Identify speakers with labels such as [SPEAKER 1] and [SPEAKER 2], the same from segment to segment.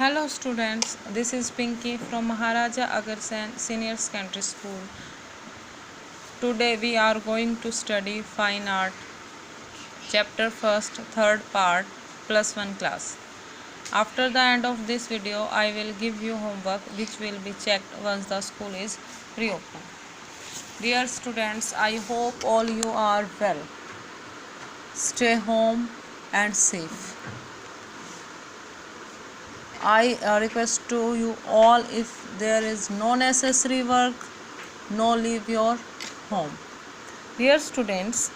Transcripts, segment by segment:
[SPEAKER 1] Hello students, this is Pinky from Maharaja Agarsen Senior Secondary School. Today we are going to study Fine Art, Chapter 1st, 3rd part, plus 1 class. After the end of this video, I will give you homework which will be checked once the school is reopened. Dear students, I hope all you are well. Stay home and safe. I request to you all, if there is no necessary work, no leave your home. Dear students,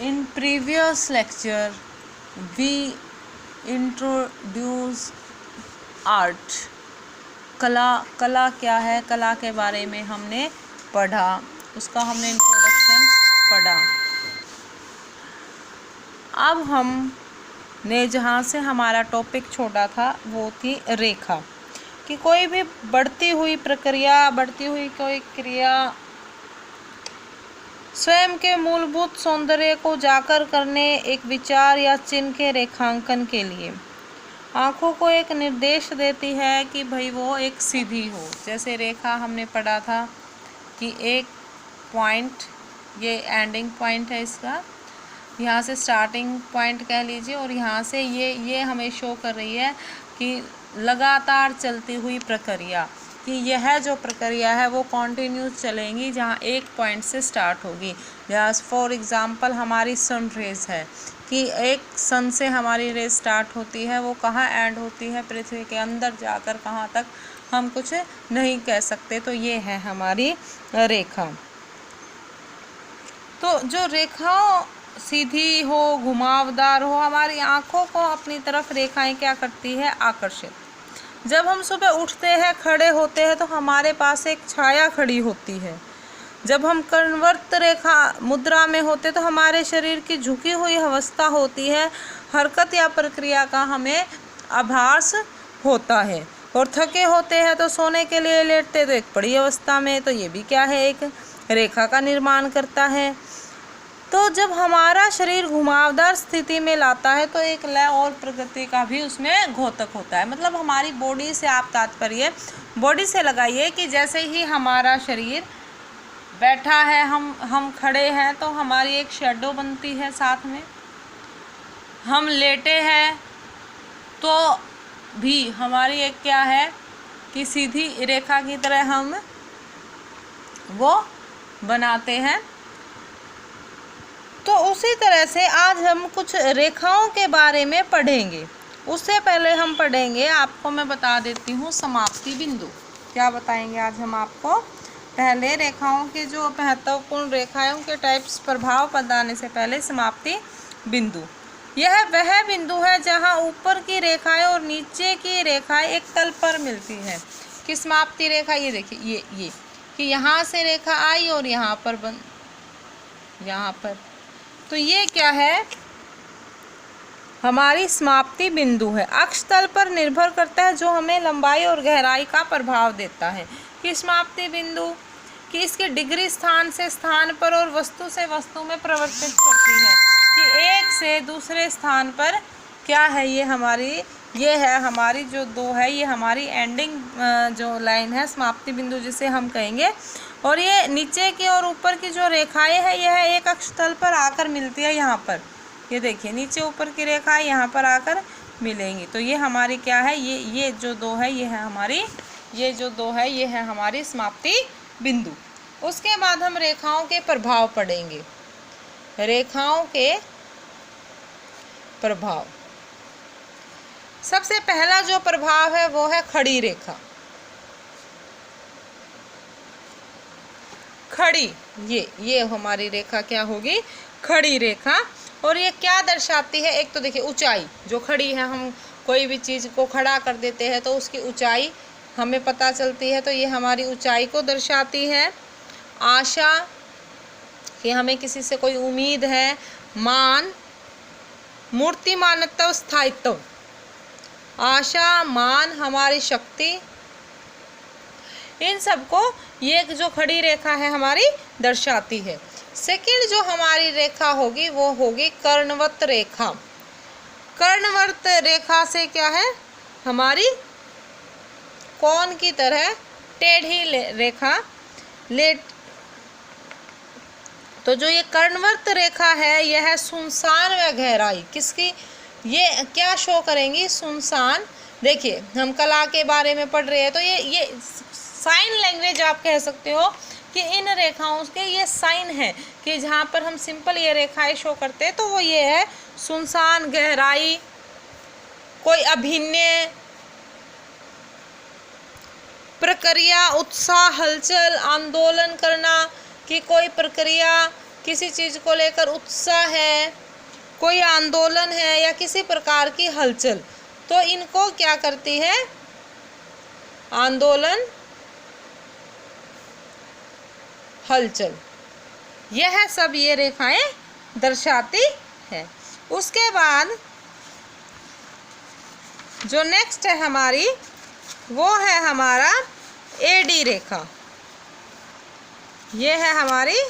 [SPEAKER 1] in previous lecture we introduce art. कला क्या है, कला के बारे में हमने पढ़ा, उसका हमने इंट्रोडक्शन पढ़ा। अब हम ने जहाँ से हमारा टॉपिक छोड़ा था वो थी रेखा, कि कोई भी बढ़ती हुई प्रक्रिया, बढ़ती हुई कोई क्रिया स्वयं के मूलभूत सौंदर्य को जाकर करने एक विचार या चिन्ह के रेखांकन के लिए आँखों को एक निर्देश देती है कि भाई वो एक सीधी हो। जैसे रेखा हमने पढ़ा था कि एक पॉइंट, ये एंडिंग पॉइंट है इसका, यहाँ से स्टार्टिंग पॉइंट कह लीजिए, और यहाँ से ये हमें शो कर रही है कि लगातार चलती हुई प्रक्रिया, कि यह जो प्रक्रिया है वो कॉन्टिन्यूस चलेंगी, जहाँ एक पॉइंट से स्टार्ट होगी। जैसे फॉर एग्ज़ाम्पल हमारी सन रेज है, कि एक सन से हमारी रेज स्टार्ट होती है, वो कहाँ एंड होती है, पृथ्वी के अंदर जाकर कहाँ तक हम कुछ नहीं कह सकते। तो ये है हमारी रेखा। तो जो रेखा सीधी हो, घुमावदार हो, हमारी आँखों को अपनी तरफ रेखाएं क्या करती है, आकर्षित। जब हम सुबह उठते हैं, खड़े होते हैं, तो हमारे पास एक छाया खड़ी होती है। जब हम कर्णवर्त रेखा मुद्रा में होते तो हमारे शरीर की झुकी हुई अवस्था होती है, हरकत या प्रक्रिया का हमें आभास होता है। और थके होते हैं तो सोने के लिए लेटते तो एक पड़ी अवस्था में, तो ये भी क्या है, एक रेखा का निर्माण करता है। तो जब हमारा शरीर घुमावदार स्थिति में लाता है तो एक लय और प्रगति का भी उसमें घोतक होता है। मतलब हमारी बॉडी से आप तात्पर्य बॉडी से लगाइए कि जैसे ही हमारा शरीर बैठा है, हम खड़े हैं, तो हमारी एक शेडो बनती है साथ में। हम लेटे हैं तो भी हमारी एक क्या है कि सीधी रेखा की तरह हम वो बनाते हैं। तो उसी तरह से आज हम कुछ रेखाओं के बारे में पढ़ेंगे। उससे पहले हम पढ़ेंगे, आपको मैं बता देती हूँ, समाप्ति बिंदु। क्या बताएंगे आज हम आपको? पहले रेखाओं के जो महत्वपूर्ण रेखाओं के टाइप्स, प्रभाव बताने से पहले समाप्ति बिंदु। यह वह बिंदु है जहाँ ऊपर की रेखाएं और नीचे की रेखाएं एक तल पर मिलती है। कि समाप्ति रेखा, ये देखिए, ये कि यहाँ से रेखा आई और यहाँ पर, तो ये क्या है, हमारी समाप्ति बिंदु है। अक्ष तल पर निर्भर करता है, जो हमें लंबाई और गहराई का प्रभाव देता है। कि समाप्ति बिंदु कि इसकी डिग्री स्थान से स्थान पर और वस्तु से वस्तु में परिवर्तित करती है, कि एक से दूसरे स्थान पर क्या है, ये है हमारी जो दो है, ये हमारी एंडिंग जो लाइन है, समाप्ति बिंदु जिसे हम कहेंगे। और ये नीचे की और ऊपर की जो रेखाएं हैं, यह एक अक्ष तल पर आकर मिलती है। यहाँ पर ये देखिए, नीचे ऊपर की रेखाएं यहाँ पर आकर मिलेंगी। तो ये हमारी क्या है, ये जो दो है, ये है हमारी समाप्ति बिंदु। उसके बाद हम रेखाओं के प्रभाव पढ़ेंगे। रेखाओं के प्रभाव, सबसे पहला जो प्रभाव है वो है खड़ी रेखा। खड़ी, ये हमारी रेखा क्या होगी, खड़ी रेखा। और ये क्या दर्शाती है, एक तो देखिए ऊंचाई, जो खड़ी है, हम कोई भी चीज़ को खड़ा कर देते हैं तो उसकी ऊंचाई हमें पता चलती है, तो ये हमारी ऊंचाई को दर्शाती है। आशा, कि हमें किसी से कोई उम्मीद है। मान, मूर्तिमानत्व, स्थायित्व। आशा, मान, हमारी शक्ति, इन सबको ये जो खड़ी रेखा है हमारी दर्शाती है। सेकंड जो हमारी रेखा होगी वो होगी कर्णवत रेखा। कर्णवर्त रेखा से क्या है, हमारी कोन की तरह टेढ़ी रेखा लेट। तो जो ये कर्णवर्त रेखा है यह है सुनसान व गहराई किसकी, ये क्या शो करेंगी, सुनसान। देखिए हम कला के बारे में पढ़ रहे हैं तो ये साइन लैंग्वेज आप कह सकते हो कि इन रेखाओं के ये साइन है कि जहाँ पर हम सिंपल ये रेखाएं शो करते हैं तो वो ये है सुनसान, गहराई, कोई अभिनय, प्रक्रिया, उत्साह, हलचल, आंदोलन करना, कि कोई प्रक्रिया, किसी चीज को लेकर उत्साह है, कोई आंदोलन है या किसी प्रकार की हलचल, तो इनको क्या करती है, आंदोलन, हलचल, यह सब ये रेखाएं दर्शाती है। उसके बाद जो नेक्स्ट है हमारी वो है हमारा एडी रेखा। ये है हमारी,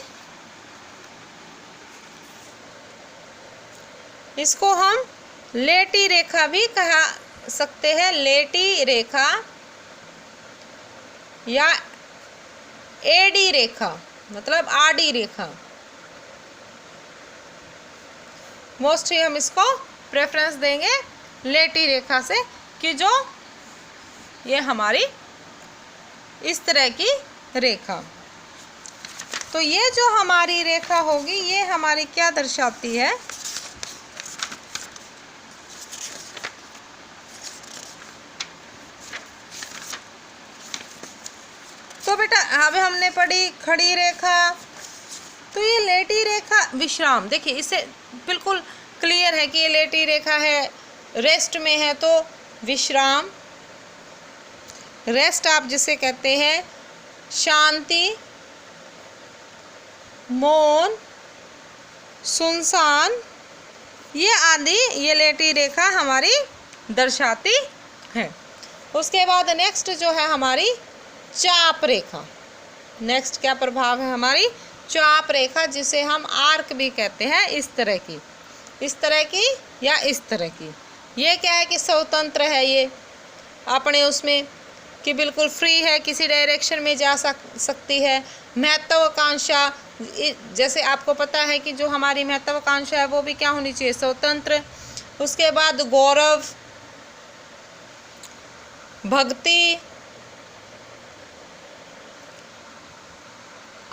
[SPEAKER 1] इसको हम लेटी रेखा भी कहा सकते हैं, लेटी रेखा या एडी रेखा मतलब आडी रेखा। मोस्टली हम इसको प्रेफरेंस देंगे लेटी रेखा से कि जो ये हमारी इस तरह की रेखा। तो ये जो हमारी रेखा होगी ये हमारी क्या दर्शाती है, तो बेटा अब हमने पढ़ी खड़ी रेखा, तो ये लेटी रेखा विश्राम। देखिए इससे बिल्कुल क्लियर है कि ये लेटी रेखा है, रेस्ट में है, तो विश्राम, रेस्ट आप जिसे कहते हैं, शांति, मौन, सुनसान, ये आदि ये लेटी रेखा हमारी दर्शाती है। उसके बाद नेक्स्ट जो है हमारी चाप रेखा। नेक्स्ट क्या प्रभाव है हमारी चाप रेखा, जिसे हम आर्क भी कहते हैं, इस तरह की या इस तरह की। ये क्या है कि स्वतंत्र है, ये अपने उसमें कि बिल्कुल फ्री है, किसी डायरेक्शन में जा सकती है। महत्वाकांक्षा, जैसे आपको पता है कि जो हमारी महत्वाकांक्षा है वो भी क्या होनी चाहिए, स्वतंत्र। उसके बाद गौरव, भक्ति,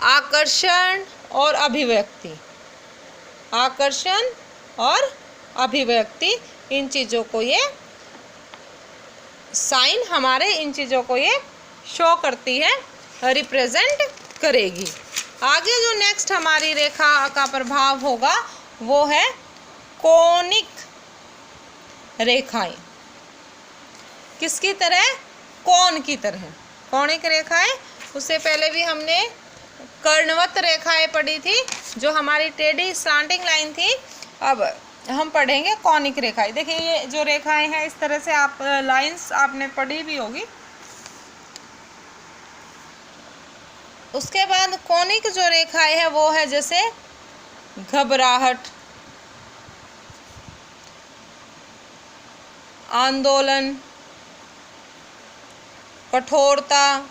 [SPEAKER 1] आकर्षण और अभिव्यक्ति, आकर्षण और अभिव्यक्ति, इन चीज़ों को ये साइन हमारे इन चीज़ों को ये शो करती है, रिप्रेजेंट करेगी। आगे जो नेक्स्ट हमारी रेखा का प्रभाव होगा वो है कोनिक रेखाएं। किसकी तरह, कोन की तरह। कोनिक रेखाएं, उससे पहले भी हमने कर्णवत रेखाएं पढ़ी थी जो हमारी टेढ़ी स्लांटिंग लाइन थी। अब हम पढ़ेंगे कॉनिक रेखाएं। देखिए ये जो रेखाएं हैं इस तरह से आप लाइंस आपने पढ़ी भी होगी। उसके बाद कॉनिक जो रेखाएं है वो है जैसे घबराहट, आंदोलन, कठोरता,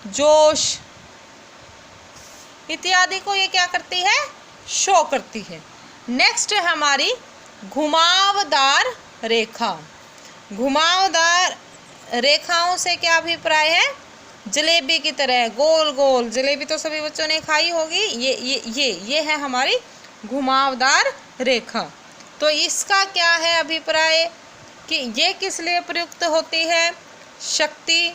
[SPEAKER 1] जोश इत्यादि को ये क्या करती है, शो करती है। नेक्स्ट है हमारी घुमावदार रेखा। घुमावदार रेखाओं से क्या अभिप्राय है, जलेबी की तरह गोल गोल, जलेबी तो सभी बच्चों ने खाई होगी। ये है हमारी घुमावदार रेखा। तो इसका क्या है अभिप्राय कि ये किस लिए प्रयुक्त होती है, शक्ति,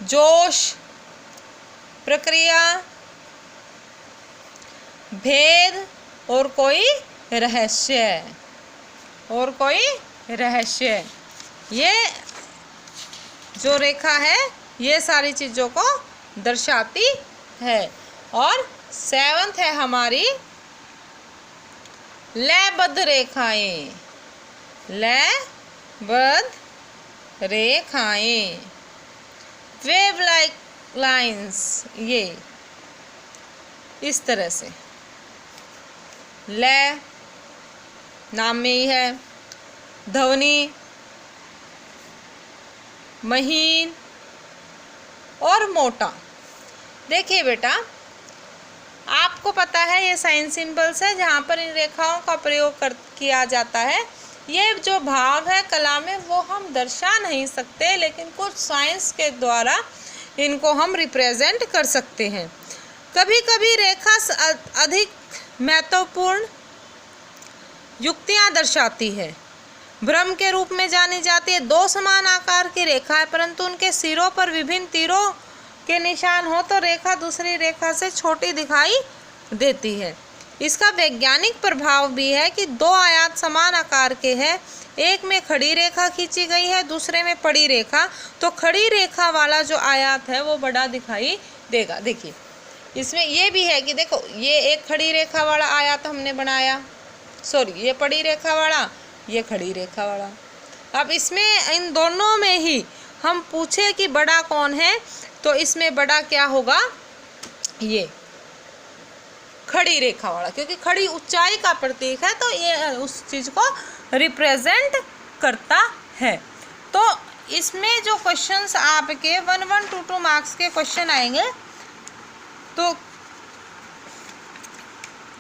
[SPEAKER 1] जोश, प्रक्रिया, भेद और कोई रहस्य, ये जो रेखा है ये सारी चीज़ों को दर्शाती है। और 7th है हमारी लयबद्ध रेखाएं। लयबद्ध रेखाएं, वेव लाइक लाइंस, ये इस तरह से लय नाम में ही है, ध्वनि, महीन और मोटा। देखिए बेटा, आपको पता है ये साइन सिंबल्स है जहाँ पर इन रेखाओं का प्रयोग किया जाता है। ये जो भाव है कला में वो हम दर्शा नहीं सकते, लेकिन कुछ साइंस के द्वारा इनको हम रिप्रेजेंट कर सकते हैं। कभी कभी रेखा अधिक महत्वपूर्ण युक्तियाँ दर्शाती है। भ्रम के रूप में जानी जाती है। दो समान आकार की रेखा है परंतु उनके सिरों पर विभिन्न तीरों के निशान हो तो रेखा दूसरी रेखा से छोटी दिखाई देती है। इसका वैज्ञानिक प्रभाव भी है कि दो आयात समान आकार के हैं, एक में खड़ी रेखा खींची गई है, दूसरे में पड़ी रेखा, तो खड़ी रेखा वाला जो आयात है वो बड़ा दिखाई देगा। देखिए इसमें ये भी है कि देखो ये एक खड़ी रेखा वाला आयात हमने बनाया, सॉरी ये पड़ी रेखा वाला, ये खड़ी रेखा वाला। अब इसमें इन दोनों में ही हम पूछे कि बड़ा कौन है, तो इसमें बड़ा क्या होगा, ये खड़ी रेखा वाला, क्योंकि खड़ी ऊंचाई का प्रतीक है तो ये उस चीज को रिप्रेजेंट करता है। तो इसमें जो क्वेश्चंस आपके 1-1, 2-2 मार्क्स के क्वेश्चन आएंगे, तो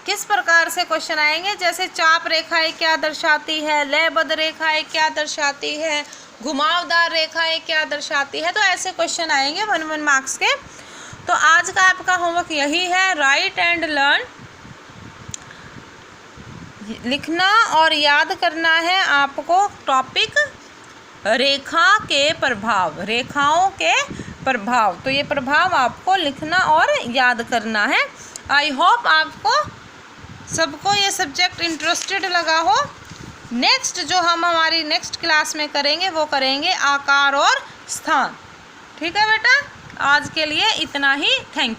[SPEAKER 1] किस प्रकार से क्वेश्चन आएंगे, जैसे चाप रेखाएं क्या दर्शाती है, लयबद्ध रेखाएं क्या दर्शाती है, घुमावदार रेखाएं क्या दर्शाती है, तो ऐसे क्वेश्चन आएंगे 1-1 मार्क्स के। तो आज का आपका होमवर्क यही है, राइट एंड लर्न, लिखना और याद करना है आपको टॉपिक रेखा के प्रभाव, रेखाओं के प्रभाव। तो ये प्रभाव आपको लिखना और याद करना है। आई होप आपको सबको ये सब्जेक्ट इंटरेस्टेड लगा हो। नेक्स्ट जो हम हमारी नेक्स्ट क्लास में करेंगे वो करेंगे आकार और स्थान। ठीक है बेटा, आज के लिए इतना ही। Thank you.